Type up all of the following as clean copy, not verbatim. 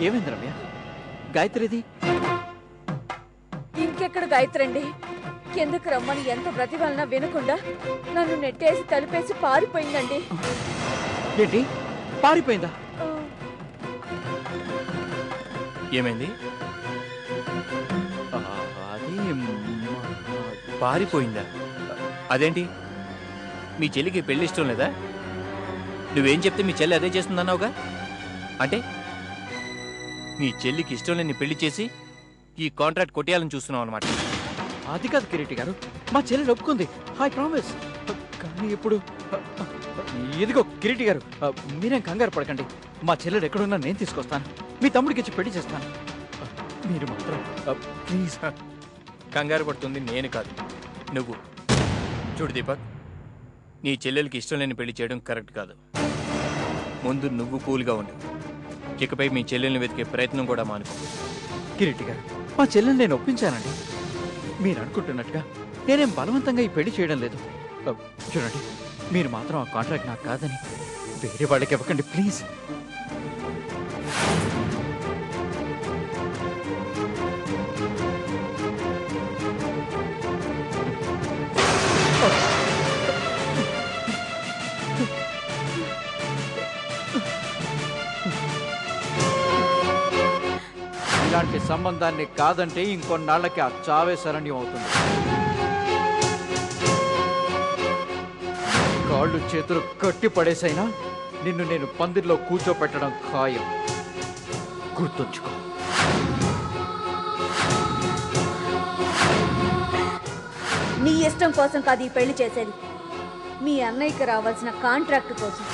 ఏమైంది రమ్య? గాయత్రిది ఇంకెక్కడ గాయత్రి అండి? కిందకు రమ్మని ఎంత ప్రతిభలన వినకుండా నన్ను నెట్టేసి తలుపేసి పారిపోయిందండి. ఏంటి పారిపోయిందా? ఏమైంది? అది పారిపోయిందా? అదేంటి, మీ చెల్లికి పెళ్లి ఇష్టం లేదా? నువ్వేం చెప్తే మీ చెల్లి అదే చేస్తుందన్నావుగా. అంటే మీ చెల్లికి ఇష్టం లేని పెళ్లి చేసి ఈ కాంట్రాక్ట్ కొట్టేయాలని చూస్తున్నావు అనమాట. అది కాదు కిరీటి గారు, మా చెల్లెలు ఒప్పుకుంది, ఐ ప్రామిస్. కానీ ఇప్పుడు ఇదిగో కిరీటి గారు, మీరేం కంగారు పడకండి. మా చెల్లెలు ఎక్కడున్నా నేను తీసుకొస్తాను, మీ తమ్ముడికి ఇచ్చి పెళ్లి చేస్తాను. మీరు మాత్రం ప్లీజ్. కంగారు పడుతుంది నేను కాదు, నువ్వు. చూడు దీపక్, నీ చెల్లెలకి ఇష్టం లేని పెళ్లి చేయడం కరెక్ట్ కాదు. ముందు నువ్వు కూల్గా ఉండు. ఇకపై మీ చెల్లెల్ని వెతికే ప్రయత్నం కూడా మానుకో. కిరీటి గారు, మా చెల్లెల్ని నేను ఒప్పించానండి. మీరు అనుకుంటున్నట్టుగా నేనేం బలవంతంగా ఈ పెళ్లి చేయడం లేదు. చూడండి, మీరు మాత్రం ఆ కాంట్రాక్ట్ నాకు కాదని వేరే వాళ్ళకి ఇవ్వకండి ప్లీజ్. ఇలాంటి సంబంధాన్ని కాదంటే ఇంకొన్నాళ్ళకి ఆ చావే శరణ్యం అవుతుంది. కాళ్ళు చేతులు కట్టి పడేసైనా నిన్ను నేను పందిర్లో కూర్చోపెట్టడం ఖాయం, గుర్తుంచుకో. నీ ఇష్టం కోసం కాదు ఈ పెళ్లి చేసేది, మీ అన్నయ్యకి రావాల్సిన కాంట్రాక్ట్ కోసం.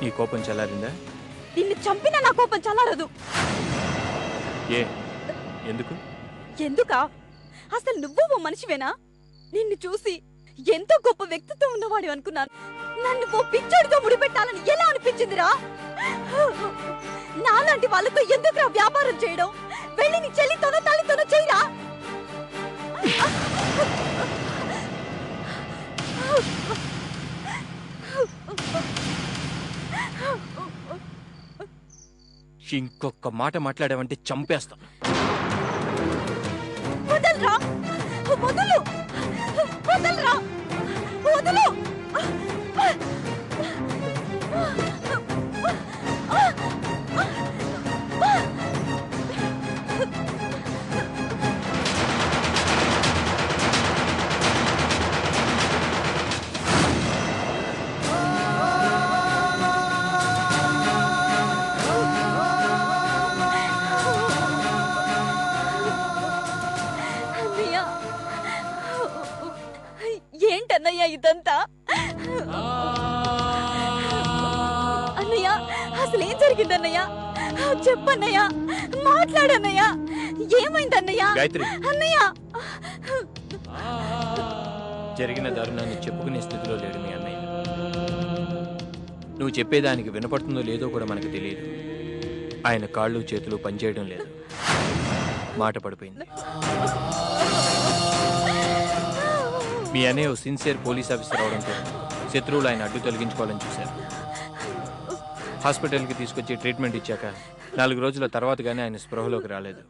ఈ కోపం చల్లారిందా? నిన్ను చంపినా నా కోపం చల్లారదు. ఏ ఎందుకు? ఎందుకా? అసలు నువ్వు ఓ మనిషివేనా? నిన్ను చూసి ఎంతో గొప్ప వ్యక్తిత్వం ఉన్నవాడు అనుకున్నాను. నన్ను ఓ పిచ్చోడితో ముడిపెట్టాలని ఎలా అనిపించిందిరా? నాలాంటి వాళ్ళతో ఎందుకురా వ్యాపారం చేయడం? వెళ్ళి నీ చెల్లితోనో తల్లితోనో చేయరా? ఇంకొక మాట మాట్లాడావంటే చంపేస్తాను. వదలరా, వదలు, వదలరా, వదలు. ఏంటన్నయ్య ఇదంతా? అన్నయ్య, అసలు ఏం జరిగిందన్నయ్య? చెప్పన్నయ్య, మాట్లాడన్నయ్య. ఏమైందన్నయ్య? గాయత్రి, అన్నయ్య, జరిగిన దారుణాన్ని చెప్పుకునే స్థితిలో లేడు మీ అన్నయ్య. నువ్వు చెప్పేదానికి వినపడుతుందో లేదో కూడా మనకు తెలియదు. ఆయన కాళ్ళు చేతులు పనిచేయడం లేదు, మాట పడిపోయింది. మీ అన్నయ్య సిన్సియర్ పోలీస్ ఆఫీసర్ అవడంతో శత్రువులు ఆయన అడ్డు తొలగించుకోవాలని చూశారు. హాస్పిటల్కి తీసుకొచ్చి ట్రీట్మెంట్ ఇచ్చాక 4 రోజుల తర్వాత కానీ ఆయన స్పృహలోకి రాలేదు.